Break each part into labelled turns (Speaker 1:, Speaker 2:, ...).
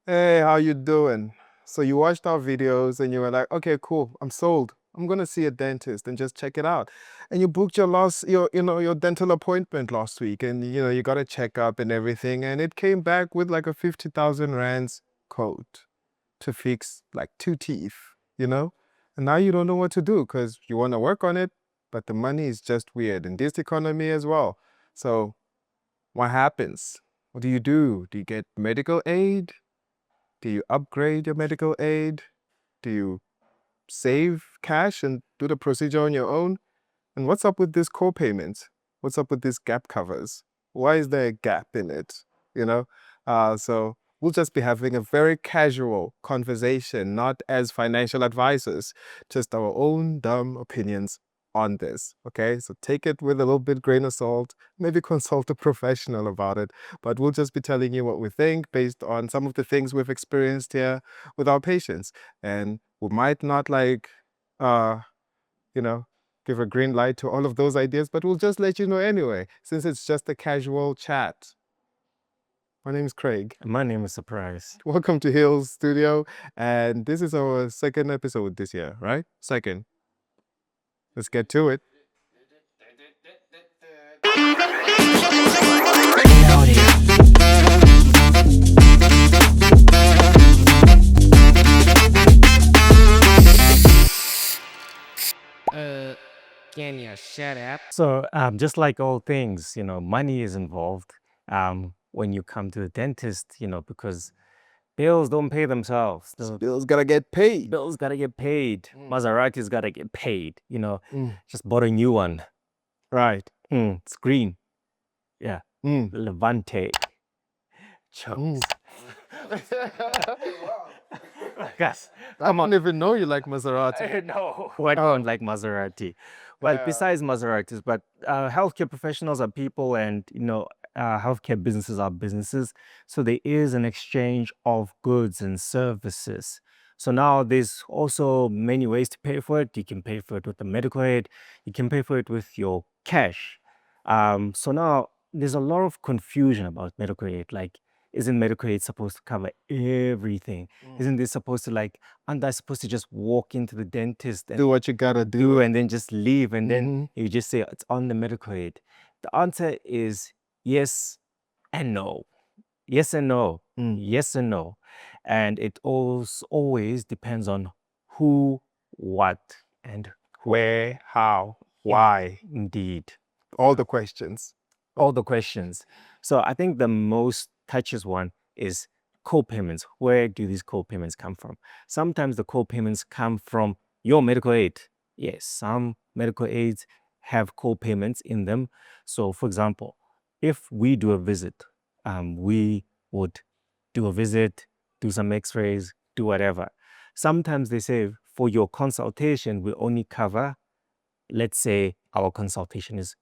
Speaker 1: Hey, how you doing? So you watched our videos and you were like, okay, cool, I'm sold. I'm gonna see a dentist and just check it out. And you booked your dental appointment last week, and you got a checkup and everything, and it came back with like a 50,000 rands code to fix like two teeth, you know? And now you don't know what to do because you want to work on it, but the money is just weird in this economy as well. So what happens? What do you do? Do you get medical aid? Do you upgrade your medical aid? Do you save cash and do the procedure on your own? And what's up with this co-payment? What's up with these gap covers? Why is there a gap in it? You know? So we'll just be having a very casual conversation, not as financial advisors, just our own dumb opinions on this. Okay, so take it with a little bit grain of salt, maybe consult a professional about it, but we'll just be telling you what we think based on some of the things we've experienced here with our patients. And we might not uh you know, give a green light to all of those ideas, but we'll just let you know anyway, since it's just a casual chat. My name is Craig.
Speaker 2: My name is Surprise.
Speaker 1: Welcome to Hills Studio, and this is our second episode this year, right? Second. Let's get to it.
Speaker 3: Can you shut up?
Speaker 2: So, just like all things, money is involved when you come to the dentist, because bills don't pay themselves. The
Speaker 1: Bills gotta get paid.
Speaker 2: bills gotta get paid. Maserati's gotta get paid.
Speaker 1: Mm,
Speaker 2: Just bought a new one.
Speaker 1: right.
Speaker 2: It's green. Yeah,
Speaker 1: Mm,
Speaker 2: Levante.
Speaker 1: mm.
Speaker 2: Chokes. Guys,
Speaker 1: I
Speaker 2: come on.
Speaker 1: didn't even know you like Maserati.
Speaker 2: No, I don't like Maserati. Well, besides Maseratis, but healthcare professionals are people, and healthcare businesses are businesses. So there is an exchange of goods and services. So now there's also many ways to pay for it. You can pay for it with the medical aid. You can pay for it with your cash. So now there's a lot of confusion about medical aid. Like, isn't medical aid supposed to cover everything? Isn't this supposed to aren't I supposed to just walk into the dentist and
Speaker 1: Do what you gotta
Speaker 2: do
Speaker 1: do.
Speaker 2: and then just leave and then
Speaker 1: Mhm.
Speaker 2: you just say it's on the medical aid? The answer is yes and no. Yes and no.
Speaker 1: Mm.
Speaker 2: Yes and no. And it always depends on who, what, and
Speaker 1: Where, how, why,
Speaker 2: indeed.
Speaker 1: all the questions.
Speaker 2: All the questions. So I think the most touches one is co-payments. Where do these co-payments come from? Sometimes the co-payments come from your medical aid. Yes, some medical aids have co-payments in them. So for example, if we do a visit, we would do a visit, do some x-rays, do whatever. Sometimes they say for your consultation, we only cover, let's say our consultation is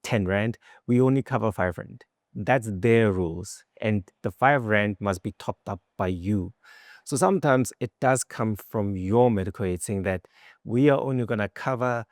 Speaker 2: 10 rand, we only cover 5 rand. That's their rules. And the 5 rand must be topped up by you. So sometimes it does come from your medical aid saying that we are only going to cover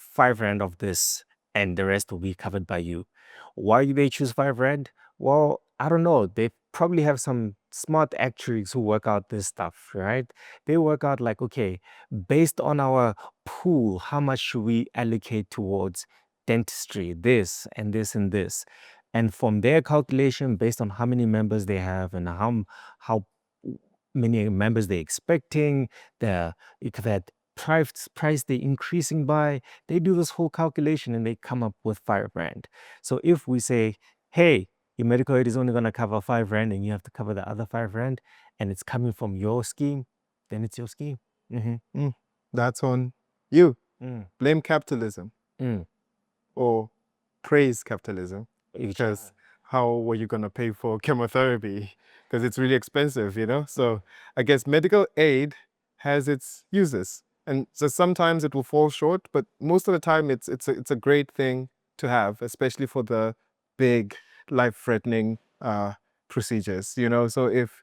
Speaker 2: 5 rand of this and the rest will be covered by you. Why do they choose 5 rand? Well, I don't know. They probably have some smart actuaries who work out this stuff, right? They work out like, okay, based on our pool, how much should we allocate towards dentistry, this and this and this? And from their calculation, based on how many members they have and how many members they're expecting, that price they're increasing by, they do this whole calculation and they come up with 5 rand. So if we say, hey, your medical aid is only going to cover 5 rand and you have to cover the other 5 rand and it's coming from your scheme, then it's your scheme.
Speaker 1: That's on you.
Speaker 2: Mm.
Speaker 1: Blame capitalism
Speaker 2: Mm.
Speaker 1: or praise capitalism.
Speaker 2: Which-
Speaker 1: Because how were you going to pay for chemotherapy? Because it's really expensive, you know? So I guess medical aid has its uses. And so sometimes it will fall short, but most of the time it's a great thing to have, especially for the big life-threatening procedures, you know? So if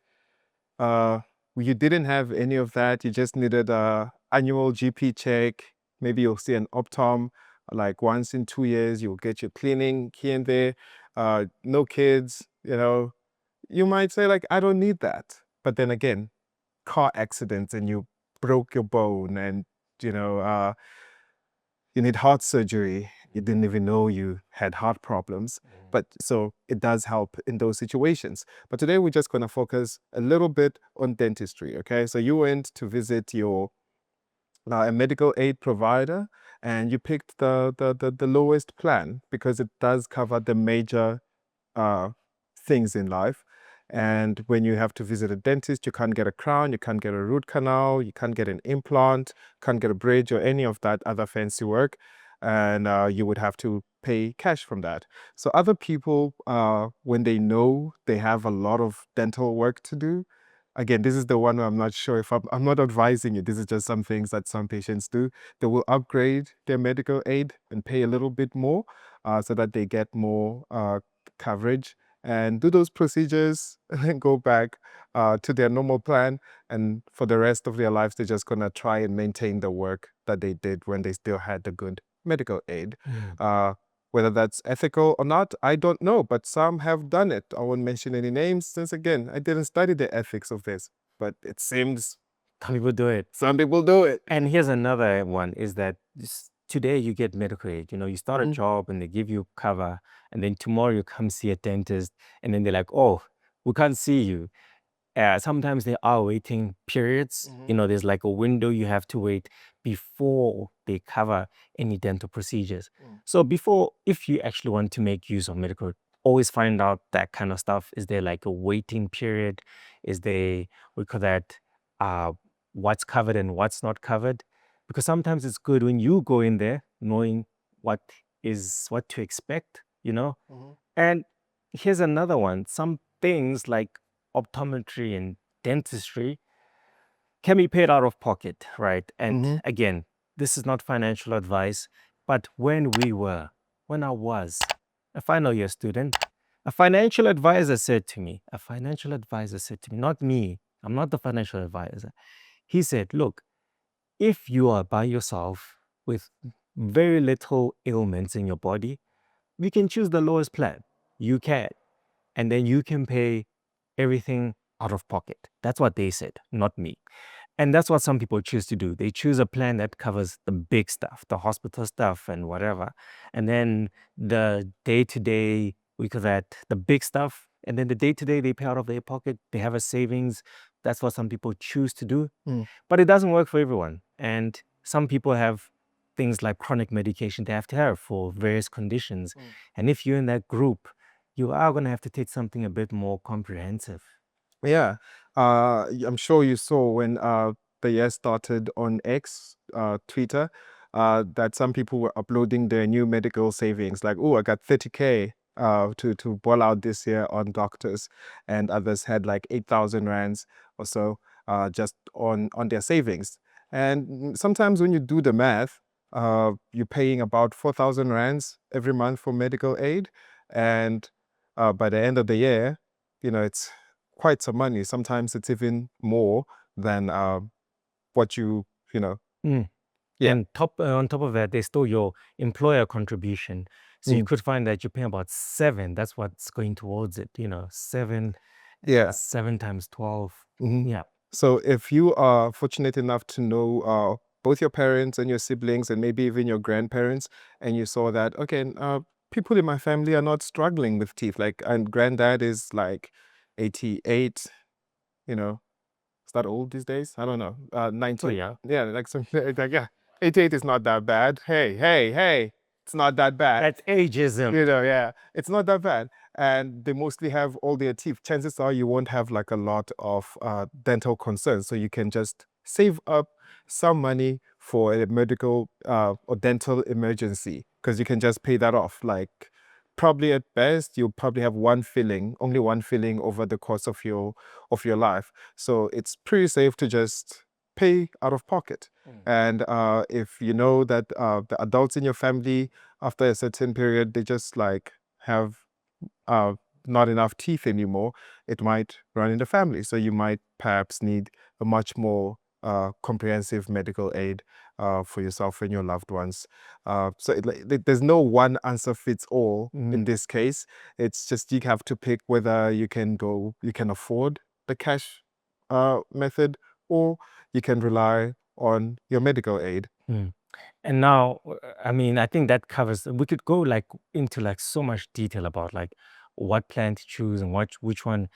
Speaker 1: uh, you didn't have any of that, you just needed a annual GP check, maybe you'll see an optom like once in 2 years, you'll get your cleaning here and there, no kids, you know, you might say like, I don't need that. But then again, car accidents and you broke your bone and, you know, you need heart surgery. You didn't even know you had heart problems. But so it does help in those situations. But today we're just going to focus a little bit on dentistry. Okay. So you went to visit your a medical aid provider and you picked the lowest plan because it does cover the major things in life. And when you have to visit a dentist, you can't get a crown, you can't get a root canal, you can't get an implant, can't get a bridge or any of that other fancy work. And you would have to pay cash from that. So other people, when they know they have a lot of dental work to do, again, this is the one where I'm not sure if I'm not advising you. This is just some things that some patients do. They will upgrade their medical aid and pay a little bit more so that they get more coverage and do those procedures and then go back to their normal plan. And for the rest of their lives, they're just going to try and maintain the work that they did when they still had the good medical aid. Whether that's ethical or not, I don't know, but some have done it. I won't mention any names since, again, I didn't study the ethics of this, but it seems
Speaker 2: Some people do it.
Speaker 1: some people do it.
Speaker 2: And here's another one is that today you get medical aid. You start a
Speaker 1: Mhm.
Speaker 2: job and they give you cover, and then tomorrow you come see a dentist, and then they're like, oh, we can't see you. Sometimes there are waiting periods. There's like a window you have to wait before they cover any dental procedures. So if you actually want to make use of medical, always find out that kind of stuff. Is there like a waiting period? Is there, we call that, what's covered and what's not covered? Because sometimes it's good when you go in there knowing what to expect. And here's another one. Some things like optometry and dentistry can be paid out of pocket, right? And again, this is not financial advice, but when I was a final year student, a financial advisor said to me, not me, I'm not the financial advisor. He said, look, if you are by yourself with very little ailments in your body, you can choose the lowest plan. You can. And then you can pay everything out of pocket. That's what they said, not me. And that's what some people choose to do. They choose a plan that covers the big stuff, the hospital stuff and whatever. And then the day-to-day, we call that the big stuff. And then the day-to-day, they pay out of their pocket. They have a savings. That's what some people choose to do. But it doesn't work for everyone. And some people have things like chronic medication they have to have for various conditions. And if you're in that group, you are going to have to take something a bit more comprehensive.
Speaker 1: Yeah. I'm sure you saw when the year started on X, Twitter, that some people were uploading their new medical savings, like, oh, I got 30K to ball out this year on doctors, and others had like 8,000 rands or so just on their savings. And sometimes when you do the math, you're paying about 4,000 rands every month for medical aid, and by the end of the year, it's quite some money. Sometimes it's even more than what you know. Yeah.
Speaker 2: And on top of that, there's still your employer contribution. So you
Speaker 1: Mm.
Speaker 2: could find that you're paying about 7. That's what's going towards it. 7,
Speaker 1: Yeah.
Speaker 2: 7 times 12.
Speaker 1: Mhm.
Speaker 2: Yeah.
Speaker 1: So if you are fortunate enough to know both your parents and your siblings and maybe even your grandparents, and you saw that, okay, people in my family are not struggling with teeth, like, and granddad is like 88, is that old these days? I don't know. 90.
Speaker 2: So yeah,
Speaker 1: Yeah, like something like, yeah. 88 is not that bad. Hey, it's not that bad.
Speaker 2: that's ageism.
Speaker 1: Yeah, it's not that bad. And they mostly have all their teeth. Chances are you won't have like a lot of dental concerns. So you can just save up some money for a medical or dental emergency because you can just pay that off. Like, probably at best, you'll probably have only one filling over the course of your life. So it's pretty safe to just pay out of pocket. And if you know that the adults in your family, after a certain period, they just like have not enough teeth anymore, it might run in the family. So you might perhaps need a much more comprehensive medical aid for yourself and your loved ones. So there's no one answer fits all in this case. It's just you have to pick whether you can afford the cash method, or you can rely on your medical aid.
Speaker 2: And now, I mean, I think that covers. We could go like into like so much detail about like what plan to choose and which one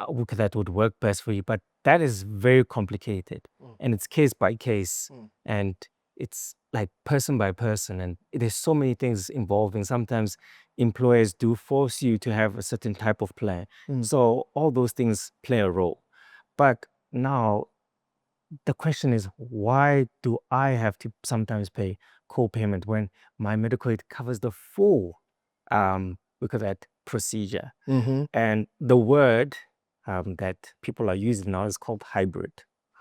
Speaker 2: that would work best for you. But that is very complicated, and it's case by case, and it's like person by person, and there's so many things involving. Sometimes employers do force you to have a certain type of plan, so all those things play a role. But now the question is, why do I have to sometimes pay co-payment when my medical aid covers the full look at that procedure?
Speaker 1: Mm-hmm.
Speaker 2: And the word that people are using now is called hybrid.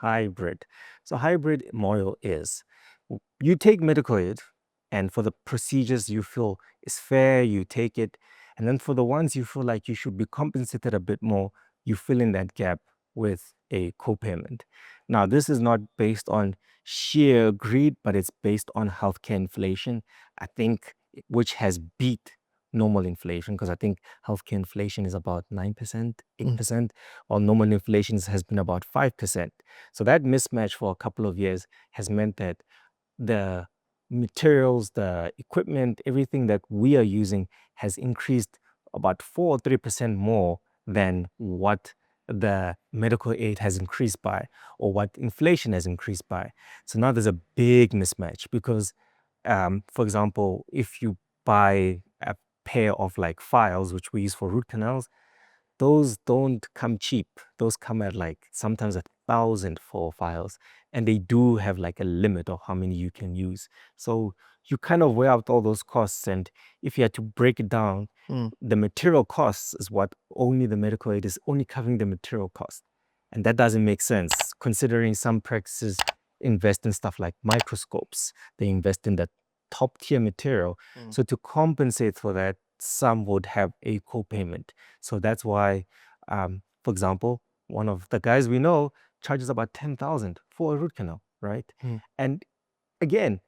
Speaker 2: Hybrid. So hybrid model is you take medical aid, and for the procedures you feel is fair, you take it. And then for the ones you feel like you should be compensated a bit more, you fill in that gap with a co-payment. Now, this is not based on sheer greed, but it's based on healthcare inflation, I think, which has beat normal inflation, because I think healthcare inflation is about 9%, 8%, while normal inflation has been about 5%. So that mismatch for a couple of years has meant that the materials, the equipment, everything that we are using has increased about 4 or 3% more than what the medical aid has increased by, or what inflation has increased by. So now there's a big mismatch because, for example, if you buy a pair of like files, which we use for root canals, those don't come cheap. Those come at like sometimes 1,000 for files, and they do have like a limit of how many you can use. So you kind of weigh out all those costs, and if you had to break it down, the material costs is what only the medical aid is only covering the material cost, and that doesn't make sense considering some practices invest in stuff like microscopes. They invest in that top tier material. So to compensate for that, some would have a co-payment. So that's why, for example, one of the guys we know charges about 10,000 for a root canal, right? And again,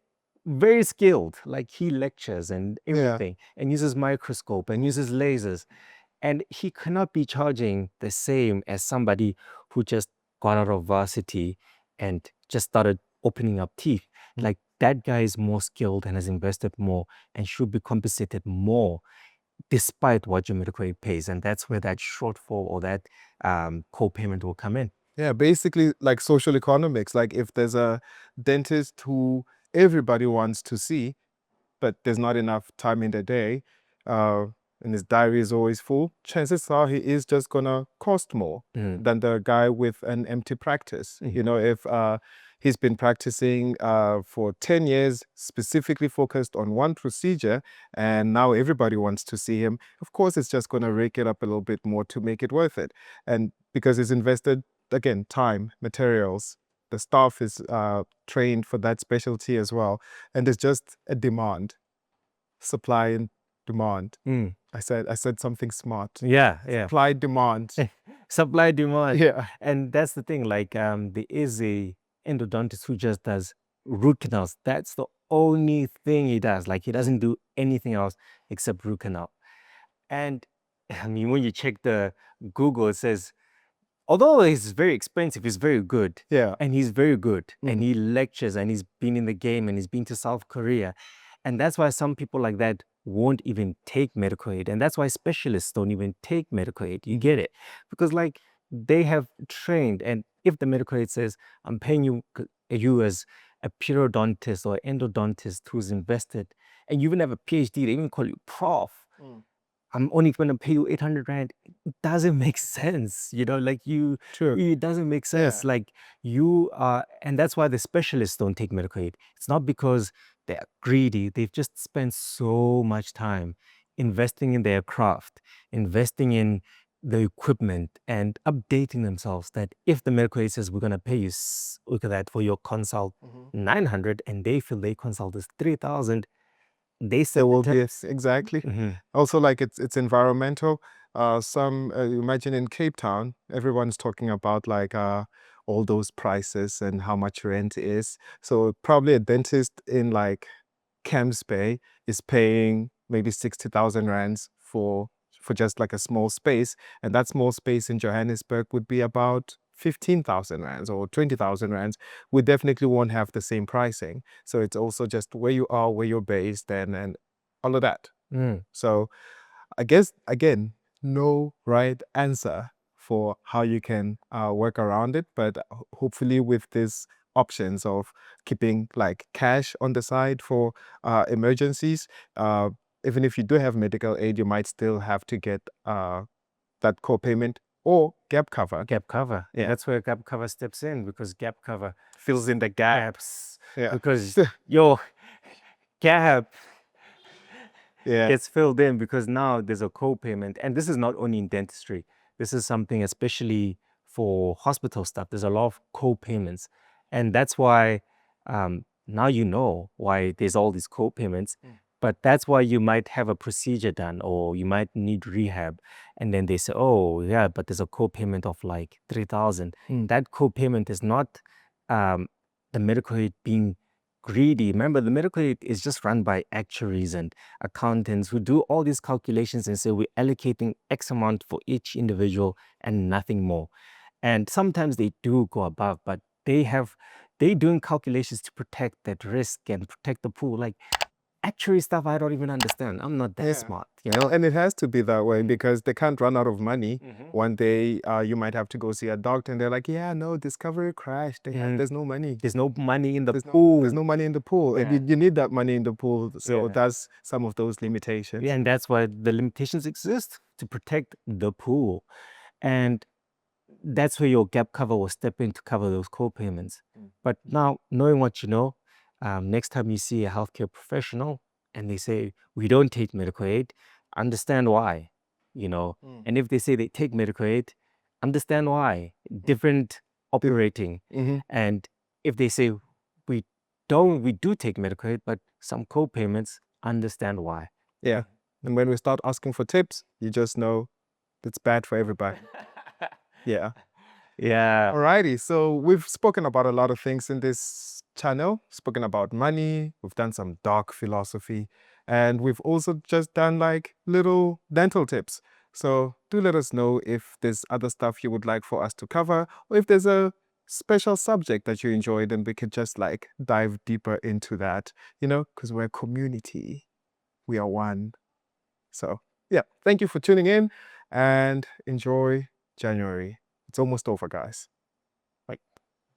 Speaker 2: very skilled, like he lectures and
Speaker 1: Yeah.
Speaker 2: everything, and uses microscope and uses lasers. And he cannot be charging the same as somebody who just got out of varsity and just started opening up teeth. Like that guy is more skilled and has invested more and should be compensated more despite what your medical aid pays. And that's where that shortfall or that co-payment will come in.
Speaker 1: Yeah, basically like social economics. Like if there's a dentist who everybody wants to see, but there's not enough time in the day, and his diary is always full, chances are he is just gonna cost more than the guy with an empty practice. You know, if he's been practicing for 10 years, specifically focused on one procedure, and now everybody wants to see him, of course, it's just gonna rake it up a little bit more to make it worth it. And because he's invested, again, time, materials, the staff is trained for that specialty as well. And there's just a demand, supply and demand. I said something smart.
Speaker 2: Yeah.
Speaker 1: Supply, demand.
Speaker 2: Supply, demand.
Speaker 1: Yeah.
Speaker 2: And that's the thing, like there is a endodontist who just does root canals. That's the only thing he does. Like he doesn't do anything else except root canal. And I mean, when you check the Google, it says, although he's very expensive, he's very good.
Speaker 1: Yeah.
Speaker 2: And he's very good. And he lectures and he's been in the game and he's been to South Korea. And that's why some people like that won't even take medical aid. And that's why specialists don't even take medical aid. You get it? Because like they have trained. And if the medical aid says, I'm paying you as a periodontist or endodontist who's invested, and you even have a PhD, they even call you prof. I'm only going to pay you 800 Rand. It doesn't make sense. You know, like
Speaker 1: True.
Speaker 2: it doesn't make sense.
Speaker 1: Yeah.
Speaker 2: Like you are, and that's why the specialists don't take medical aid. It's not because they're greedy. They've just spent so much time investing in their craft, investing in the equipment and updating themselves that if the medical aid says we're going to pay you, look at that for your consult 900 and they feel they consult is 3,000, they
Speaker 1: There will
Speaker 2: said,
Speaker 1: be exactly. Also, like it's environmental. Imagine in Cape Town, everyone's talking about like all those prices and how much rent is. So probably a dentist in like Camps Bay is paying maybe 60,000 rands for just like a small space, and that small space in Johannesburg would be about 15,000 rands or 20,000 rands, we definitely won't have the same pricing. So it's also just where you are, where you're based, and all of that.
Speaker 2: Mm.
Speaker 1: So I guess, again, no right answer for how you can work around it, but hopefully with these options of keeping like cash on the side for emergencies, even if you do have medical aid, you might still have to get that co-payment or gap cover.
Speaker 2: Gap cover.
Speaker 1: Yeah.
Speaker 2: That's where gap cover steps in, because gap cover
Speaker 1: Fills in the gap.
Speaker 2: gaps.
Speaker 1: Yeah.
Speaker 2: Because your gap
Speaker 1: Yeah.
Speaker 2: gets filled in because now there's a co-payment. And this is not only in dentistry. This is something especially for hospital stuff. There's a lot of co-payments. And that's why now you know why there's all these co-payments. But that's why you might have a procedure done or you might need rehab. And then they say, oh, yeah, but there's a co-payment of like 3,000. That co-payment is not the medical aid being greedy. Remember, the medical aid is just run by actuaries and accountants who do all these calculations and say we're allocating X amount for each individual and nothing more. And sometimes they do go above, but they're doing calculations to protect that risk and protect the pool. Like actuary stuff, I don't even understand. I'm not that
Speaker 1: Yeah.
Speaker 2: smart, you know?
Speaker 1: And it has to be that way because they can't run out of money.
Speaker 2: Mhm.
Speaker 1: One day you might have to go see a doctor and they're like, yeah, no, Discovery crashed. There's no money.
Speaker 2: There's no money in the
Speaker 1: There's
Speaker 2: pool.
Speaker 1: there's no money in the pool.
Speaker 2: Yeah.
Speaker 1: And you need that money in the pool. So
Speaker 2: Yeah.
Speaker 1: that's some of those limitations.
Speaker 2: Yeah, and that's why the limitations exist, to protect the pool. And that's where your gap cover will step in to cover those co-payments. But now, knowing what you know, next time you see a healthcare professional and they say, we don't take medical aid, understand why, you know. And if they say they take medical aid, understand why. Different operating.
Speaker 1: Mhm.
Speaker 2: And if they say we do take medical aid, but some co-payments, understand why.
Speaker 1: Yeah. And when we start asking for tips, you just know it's bad for everybody. Yeah.
Speaker 2: Yeah.
Speaker 1: Alrighty. So we've spoken about a lot of things in this channel, spoken about money, we've done some dark philosophy, and we've also just done like little dental tips. So do let us know if there's other stuff you would like for us to cover, or if there's a special subject that you enjoyed and we could just like dive deeper into that, because we're a community. We are one. So yeah, thank you for tuning in and enjoy January. It's almost over, guys.